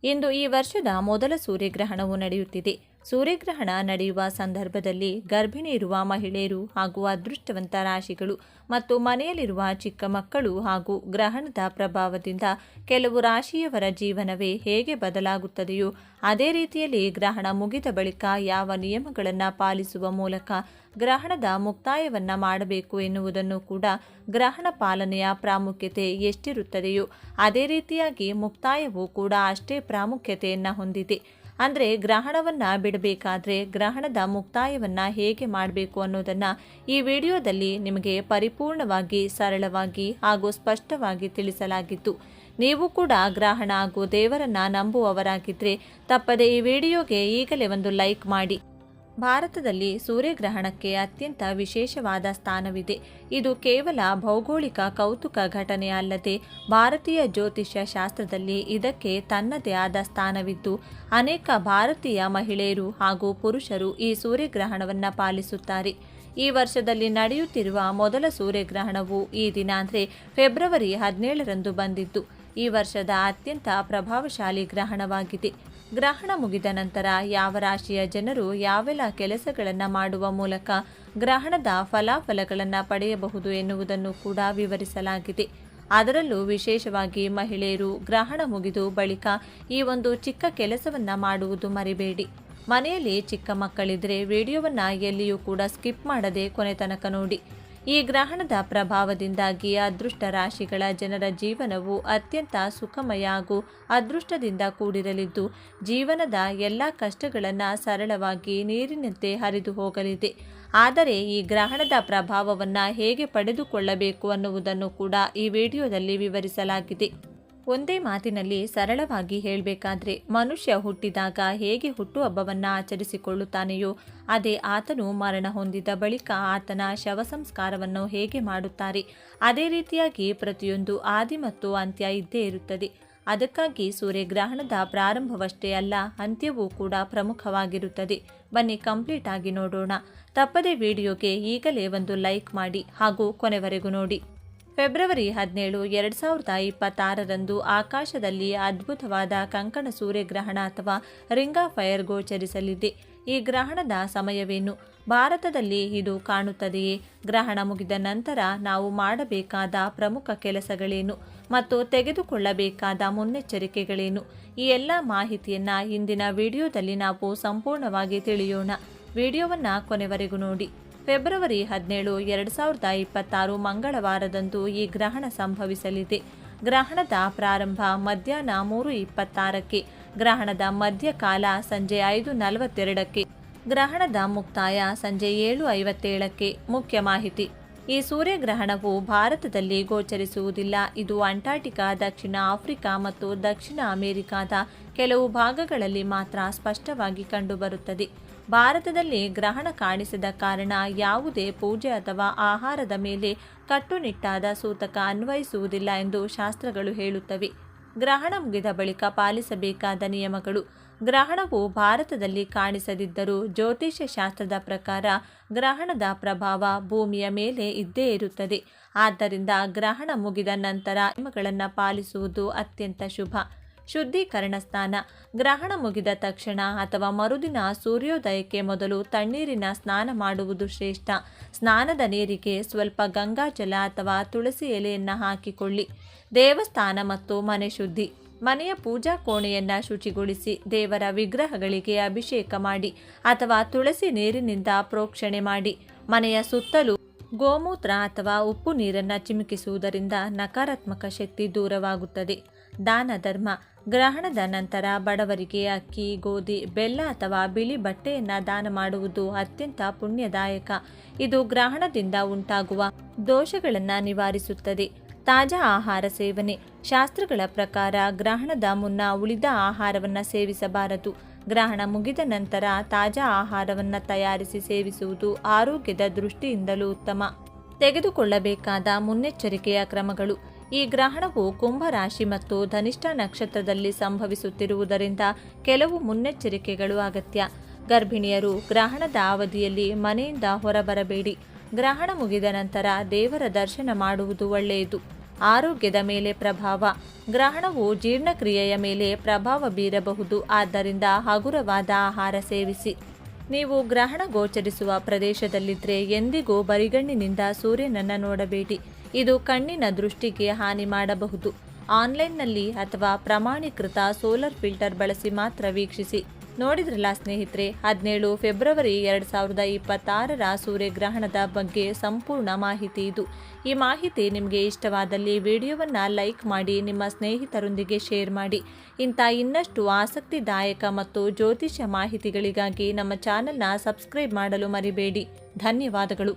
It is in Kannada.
ಇಂದು ಈ ವರ್ಷದ ಮೊದಲ ಸೂರ್ಯಗ್ರಹಣವು ನಡೆಯುತ್ತಿದೆ. ಸೂರ್ಯಗ್ರಹಣ ನಡೆಯುವ ಸಂದರ್ಭದಲ್ಲಿ ಗರ್ಭಿಣಿ ಇರುವ ಮಹಿಳೆಯರು ಹಾಗೂ ಅದೃಷ್ಟವಂತ ರಾಶಿಗಳು ಮತ್ತು ಮನೆಯಲ್ಲಿರುವ ಚಿಕ್ಕ ಮಕ್ಕಳು ಹಾಗೂ ಗ್ರಹಣದ ಪ್ರಭಾವದಿಂದ ಕೆಲವು ರಾಶಿಯವರ ಜೀವನವೇ ಹೇಗೆ ಬದಲಾಗುತ್ತದೆಯೋ ಅದೇ ರೀತಿಯಲ್ಲಿ ಗ್ರಹಣ ಮುಗಿದ ಬಳಿಕ ಯಾವ ನಿಯಮಗಳನ್ನು ಪಾಲಿಸುವ ಮೂಲಕ ಗ್ರಹಣದ ಮುಕ್ತಾಯವನ್ನು ಮಾಡಬೇಕು ಎನ್ನುವುದನ್ನು ಕೂಡ ಗ್ರಹಣ ಪಾಲನೆಯ ಪ್ರಾಮುಖ್ಯತೆ ಎಷ್ಟಿರುತ್ತದೆಯೋ ಅದೇ ರೀತಿಯಾಗಿ ಮುಕ್ತಾಯವೂ ಕೂಡ ಅಷ್ಟೇ ಪ್ರಾಮುಖ್ಯತೆಯನ್ನು ಹೊಂದಿದೆ. ಅಂದರೆ ಗ್ರಹಣವನ್ನು ಬಿಡಬೇಕಾದ್ರೆ ಗ್ರಹಣದ ಮುಕ್ತಾಯವನ್ನು ಹೇಗೆ ಮಾಡಬೇಕು ಅನ್ನೋದನ್ನು ಈ ವಿಡಿಯೋದಲ್ಲಿ ನಿಮಗೆ ಪರಿಪೂರ್ಣವಾಗಿ ಸರಳವಾಗಿ ಹಾಗೂ ಸ್ಪಷ್ಟವಾಗಿ ತಿಳಿಸಲಾಗಿತ್ತು. ನೀವು ಕೂಡ ಗ್ರಹಣ ಹಾಗೂ ದೇವರನ್ನು ನಂಬುವವರಾಗಿದ್ದರೆ ತಪ್ಪದೆ ಈ ವಿಡಿಯೋಗೆ ಈಗಲೇ ಒಂದು ಲೈಕ್ ಮಾಡಿ. ಭಾರತದಲ್ಲಿ ಸೂರ್ಯಗ್ರಹಣಕ್ಕೆ ಅತ್ಯಂತ ವಿಶೇಷವಾದ ಸ್ಥಾನವಿದೆ. ಇದು ಕೇವಲ ಭೌಗೋಳಿಕ ಕೌತುಕ ಘಟನೆ ಅಲ್ಲದೆ ಭಾರತೀಯ ಜ್ಯೋತಿಷ್ಯ ಶಾಸ್ತ್ರದಲ್ಲಿ ಇದಕ್ಕೆ ತನ್ನದೇ ಆದ ಸ್ಥಾನವಿದ್ದು ಅನೇಕ ಭಾರತೀಯ ಮಹಿಳೆಯರು ಹಾಗೂ ಪುರುಷರು ಈ ಸೂರ್ಯಗ್ರಹಣವನ್ನು ಪಾಲಿಸುತ್ತಾರೆ. ಈ ವರ್ಷದಲ್ಲಿ ನಡೆಯುತ್ತಿರುವ ಮೊದಲ ಸೂರ್ಯಗ್ರಹಣವು ಈ ದಿನ ಅಂದರೆ ಫೆಬ್ರವರಿ 17ರಂದು ಬಂದಿದ್ದು ಈ ವರ್ಷದ ಅತ್ಯಂತ ಪ್ರಭಾವಶಾಲಿ ಗ್ರಹಣವಾಗಿದೆ. ಗ್ರಹಣ ಮುಗಿದ ನಂತರ ಯಾವ ರಾಶಿಯ ಜನರು ಯಾವೆಲ್ಲ ಕೆಲಸಗಳನ್ನು ಮಾಡುವ ಮೂಲಕ ಗ್ರಹಣದ ಫಲಾಫಲಗಳನ್ನು ಪಡೆಯಬಹುದು ಎನ್ನುವುದನ್ನು ಕೂಡ ವಿವರಿಸಲಾಗಿದೆ. ಅದರಲ್ಲೂ ವಿಶೇಷವಾಗಿ ಮಹಿಳೆಯರು ಗ್ರಹಣ ಮುಗಿದು ಬಳಿಕ ಈ ಒಂದು ಚಿಕ್ಕ ಕೆಲಸವನ್ನು ಮಾಡುವುದು ಮರಿಬೇಡಿ. ಮನೆಯಲ್ಲಿ ಚಿಕ್ಕ ಮಕ್ಕಳಿದ್ರೆ ವಿಡಿಯೋವನ್ನು ಎಲ್ಲಿಯೂ ಕೂಡ ಸ್ಕಿಪ್ ಮಾಡದೆ ಕೊನೆ ತನಕ ನೋಡಿ. ಈ ಗ್ರಹಣದ ಪ್ರಭಾವದಿಂದಾಗಿ ಅದೃಷ್ಟ ರಾಶಿಗಳ ಜನರ ಜೀವನವು ಅತ್ಯಂತ ಸುಖಮಯ ಹಾಗೂ ಅದೃಷ್ಟದಿಂದ ಕೂಡಿರಲಿದ್ದು ಜೀವನದ ಎಲ್ಲ ಕಷ್ಟಗಳನ್ನು ಸರಳವಾಗಿ ನೀರಿನಂತೆ ಹರಿದು ಹೋಗಲಿದೆ. ಆದರೆ ಈ ಗ್ರಹಣದ ಪ್ರಭಾವವನ್ನು ಹೇಗೆ ಪಡೆದುಕೊಳ್ಳಬೇಕು ಅನ್ನುವುದನ್ನು ಕೂಡ ಈ ವಿಡಿಯೋದಲ್ಲಿ ವಿವರಿಸಲಾಗಿದೆ. ಒಂದೇ ಮಾತಿನಲ್ಲಿ ಸರಳವಾಗಿ ಹೇಳಬೇಕಾದ್ರೆ ಮನುಷ್ಯ ಹುಟ್ಟಿದಾಗ ಹೇಗೆ ಹುಟ್ಟುಹಬ್ಬವನ್ನು ಆಚರಿಸಿಕೊಳ್ಳುತ್ತಾನೆಯೋ ಅದೇ ಆತನು ಮರಣ ಹೊಂದಿದ ಬಳಿಕ ಆತನ ಶವ ಸಂಸ್ಕಾರವನ್ನು ಹೇಗೆ ಮಾಡುತ್ತಾರೆ ಅದೇ ರೀತಿಯಾಗಿ ಪ್ರತಿಯೊಂದು ಆದಿ ಮತ್ತು ಅಂತ್ಯ ಇದ್ದೇ ಇರುತ್ತದೆ. ಅದಕ್ಕಾಗಿ ಸೂರ್ಯಗ್ರಹಣದ ಪ್ರಾರಂಭವಷ್ಟೇ ಅಲ್ಲ ಅಂತ್ಯವೂ ಕೂಡ ಪ್ರಮುಖವಾಗಿರುತ್ತದೆ. ಬನ್ನಿ ಕಂಪ್ಲೀಟ್ ಆಗಿ ನೋಡೋಣ. ತಪ್ಪದೇ ವಿಡಿಯೋಗೆ ಈಗಲೇ ಒಂದು ಲೈಕ್ ಮಾಡಿ ಹಾಗೂ ಕೊನೆವರೆಗೂ ನೋಡಿ. ಫೆಬ್ರವರಿ 17, 2026ರಂದು ಆಕಾಶದಲ್ಲಿ ಅದ್ಭುತವಾದ ಕಂಕಣ ಸೂರ್ಯಗ್ರಹಣ ಅಥವಾ ರಿಂಗ್ ಆಫ್ ಫೈರ್ ಗೋಚರಿಸಲಿದೆ. ಈ ಗ್ರಹಣದ ಸಮಯವೇನು? ಭಾರತದಲ್ಲಿ ಇದು ಕಾಣುತ್ತದೆಯೇ? ಗ್ರಹಣ ಮುಗಿದ ನಂತರ ನಾವು ಮಾಡಬೇಕಾದ ಪ್ರಮುಖ ಕೆಲಸಗಳೇನು ಮತ್ತು ತೆಗೆದುಕೊಳ್ಳಬೇಕಾದ ಮುನ್ನೆಚ್ಚರಿಕೆಗಳೇನು? ಈ ಎಲ್ಲ ಮಾಹಿತಿಯನ್ನು ಇಂದಿನ ವಿಡಿಯೋದಲ್ಲಿ ನಾವು ಸಂಪೂರ್ಣವಾಗಿ ತಿಳಿಯೋಣ. ವಿಡಿಯೋವನ್ನು ಕೊನೆವರೆಗೂ ನೋಡಿ. ಫೆಬ್ರವರಿ 17, 2026 ಮಂಗಳವಾರದಂದು ಈ ಗ್ರಹಣ ಸಂಭವಿಸಲಿದೆ. ಗ್ರಹಣದ ಪ್ರಾರಂಭ ಮಧ್ಯಾಹ್ನ 3:26ಕ್ಕೆ, ಗ್ರಹಣದ ಮಧ್ಯಕಾಲ ಸಂಜೆ 5:42ಕ್ಕೆ, ಗ್ರಹಣದ ಮುಕ್ತಾಯ ಸಂಜೆ 7:57ಕ್ಕೆ. ಮುಖ್ಯ ಮಾಹಿತಿ: ಈ ಸೂರ್ಯಗ್ರಹಣವು ಭಾರತದಲ್ಲಿ ಗೋಚರಿಸುವುದಿಲ್ಲ. ಇದು ಅಂಟಾರ್ಟಿಕಾ, ದಕ್ಷಿಣ ಆಫ್ರಿಕಾ ಮತ್ತು ದಕ್ಷಿಣ ಅಮೆರಿಕಾದ ಕೆಲವು ಭಾಗಗಳಲ್ಲಿ ಮಾತ್ರ ಸ್ಪಷ್ಟವಾಗಿ ಕಂಡುಬರುತ್ತದೆ. ಭಾರತದಲ್ಲಿ ಗ್ರಹಣ ಕಾಣಿಸದ ಕಾರಣ ಯಾವುದೇ ಪೂಜೆ ಅಥವಾ ಆಹಾರದ ಮೇಲೆ ಕಟ್ಟುನಿಟ್ಟಾದ ಸೂತಕ ಅನ್ವಯಿಸುವುದಿಲ್ಲ ಎಂದು ಶಾಸ್ತ್ರಗಳು ಹೇಳುತ್ತವೆ. ಗ್ರಹಣ ಮುಗಿದ ಬಳಿಕ ಪಾಲಿಸಬೇಕಾದ ನಿಯಮಗಳು: ಗ್ರಹಣವು ಭಾರತದಲ್ಲಿ ಕಾಣಿಸದಿದ್ದರೂ ಜ್ಯೋತಿಷ್ಯ ಶಾಸ್ತ್ರದ ಪ್ರಕಾರ ಗ್ರಹಣದ ಪ್ರಭಾವ ಭೂಮಿಯ ಮೇಲೆ ಇದ್ದೇ ಇರುತ್ತದೆ. ಆದ್ದರಿಂದ ಗ್ರಹಣ ಮುಗಿದ ನಂತರ ನಿಯಮಗಳನ್ನು ಪಾಲಿಸುವುದು ಅತ್ಯಂತ ಶುಭ. ಶುದ್ಧೀಕರಣ ಸ್ನಾನ: ಗ್ರಹಣ ಮುಗಿದ ತಕ್ಷಣ ಅಥವಾ ಮರುದಿನ ಸೂರ್ಯೋದಯಕ್ಕೆ ಮೊದಲು ತಣ್ಣೀರಿನ ಸ್ನಾನ ಮಾಡುವುದು ಶ್ರೇಷ್ಠ. ಸ್ನಾನದ ನೀರಿಗೆ ಸ್ವಲ್ಪ ಗಂಗಾಜಲ ಅಥವಾ ತುಳಸಿ ಎಲೆಯನ್ನು ಹಾಕಿಕೊಳ್ಳಿ. ದೇವಸ್ಥಾನ ಮತ್ತು ಮನೆ ಶುದ್ಧಿ: ಮನೆಯ ಪೂಜಾ ಕೋಣೆಯನ್ನು ಶುಚಿಗೊಳಿಸಿ ದೇವರ ವಿಗ್ರಹಗಳಿಗೆ ಅಭಿಷೇಕ ಮಾಡಿ ಅಥವಾ ತುಳಸಿ ನೀರಿನಿಂದ ಪ್ರೋಕ್ಷಣೆ ಮಾಡಿ. ಮನೆಯ ಸುತ್ತಲೂ ಗೋಮೂತ್ರ ಅಥವಾ ಉಪ್ಪು ನೀರನ್ನು ಚಿಮುಕಿಸುವುದರಿಂದ ನಕಾರಾತ್ಮಕ ಶಕ್ತಿ ದೂರವಾಗುತ್ತದೆ. ದಾನ ಧರ್ಮ: ಗ್ರಹಣದ ನಂತರ ಬಡವರಿಗೆ ಅಕ್ಕಿ, ಗೋಧಿ, ಬೆಲ್ಲ ಅಥವಾ ಬಿಳಿ ಬಟ್ಟೆಯನ್ನು ದಾನ ಮಾಡುವುದು ಅತ್ಯಂತ ಪುಣ್ಯದಾಯಕ. ಇದು ಗ್ರಹಣದಿಂದ ಉಂಟಾಗುವ ದೋಷಗಳನ್ನು ನಿವಾರಿಸುತ್ತದೆ. ತಾಜಾ ಆಹಾರ ಸೇವನೆ: ಶಾಸ್ತ್ರಗಳ ಪ್ರಕಾರ ಗ್ರಹಣದ ಮುನ್ನ ಉಳಿದ ಆಹಾರವನ್ನು ಸೇವಿಸಬಾರದು. ಗ್ರಹಣ ಮುಗಿದ ನಂತರ ತಾಜಾ ಆಹಾರವನ್ನು ತಯಾರಿಸಿ ಸೇವಿಸುವುದು ಆರೋಗ್ಯದ ದೃಷ್ಟಿಯಿಂದಲೂ ಉತ್ತಮ. ತೆಗೆದುಕೊಳ್ಳಬೇಕಾದ ಮುನ್ನೆಚ್ಚರಿಕೆಯ ಕ್ರಮಗಳು: ಈ ಗ್ರಹಣವು ಕುಂಭ ರಾಶಿ ಮತ್ತು ಧನಿಷ್ಠ ನಕ್ಷತ್ರದಲ್ಲಿ ಸಂಭವಿಸುತ್ತಿರುವುದರಿಂದ ಕೆಲವು ಮುನ್ನೆಚ್ಚರಿಕೆಗಳು ಅಗತ್ಯ. ಗರ್ಭಿಣಿಯರು ಗ್ರಹಣದ ಅವಧಿಯಲ್ಲಿ ಮನೆಯಿಂದ ಹೊರಬರಬೇಡಿ. ಗ್ರಹಣ ಮುಗಿದ ನಂತರ ದೇವರ ದರ್ಶನ ಮಾಡುವುದು ಒಳ್ಳೆಯದು. ಆರೋಗ್ಯದ ಮೇಲೆ ಪ್ರಭಾವ. ಗ್ರಹಣವು ಜೀರ್ಣಕ್ರಿಯೆಯ ಮೇಲೆ ಪ್ರಭಾವ ಬೀರಬಹುದು, ಆದ್ದರಿಂದ ಹಗುರವಾದ ಆಹಾರ ಸೇವಿಸಿ. ನೀವು ಗ್ರಹಣ ಗೋಚರಿಸುವ ಪ್ರದೇಶದಲ್ಲಿದ್ದರೆ ಎಂದಿಗೂ ಬರಿಗಣ್ಣಿನಿಂದ ಸೂರ್ಯನನ್ನು ನೋಡಬೇಡಿ. ಇದು ಕಣ್ಣಿನ ದೃಷ್ಟಿಗೆ ಹಾನಿ ಮಾಡಬಹುದು. ಆನ್ಲೈನ್ನಲ್ಲಿ ಅಥವಾ ಪ್ರಮಾಣೀಕೃತ ಸೋಲಾರ್ ಫಿಲ್ಟರ್ ಬಳಸಿ ಮಾತ್ರ ವೀಕ್ಷಿಸಿ. ನೋಡಿದ್ರಲ್ಲ ಸ್ನೇಹಿತರೆ, 17 ಫೆಬ್ರವರಿ 2026ರ ಸೂರ್ಯಗ್ರಹಣದ ಬಗ್ಗೆ ಸಂಪೂರ್ಣ ಮಾಹಿತಿ ಇದು. ಈ ಮಾಹಿತಿ ನಿಮಗೆ ಇಷ್ಟವಾದಲ್ಲಿ ವಿಡಿಯೋವನ್ನು ಲೈಕ್ ಮಾಡಿ, ನಿಮ್ಮ ಸ್ನೇಹಿತರೊಂದಿಗೆ ಶೇರ್ ಮಾಡಿ. ಇಂಥ ಇನ್ನಷ್ಟು ಆಸಕ್ತಿದಾಯಕ ಮತ್ತು ಜ್ಯೋತಿಷ್ಯ ಮಾಹಿತಿಗಳಿಗಾಗಿ ನಮ್ಮ ಚಾನೆಲ್ನ ಸಬ್ಸ್ಕ್ರೈಬ್ ಮಾಡಲು ಮರಿಬೇಡಿ. ಧನ್ಯವಾದಗಳು.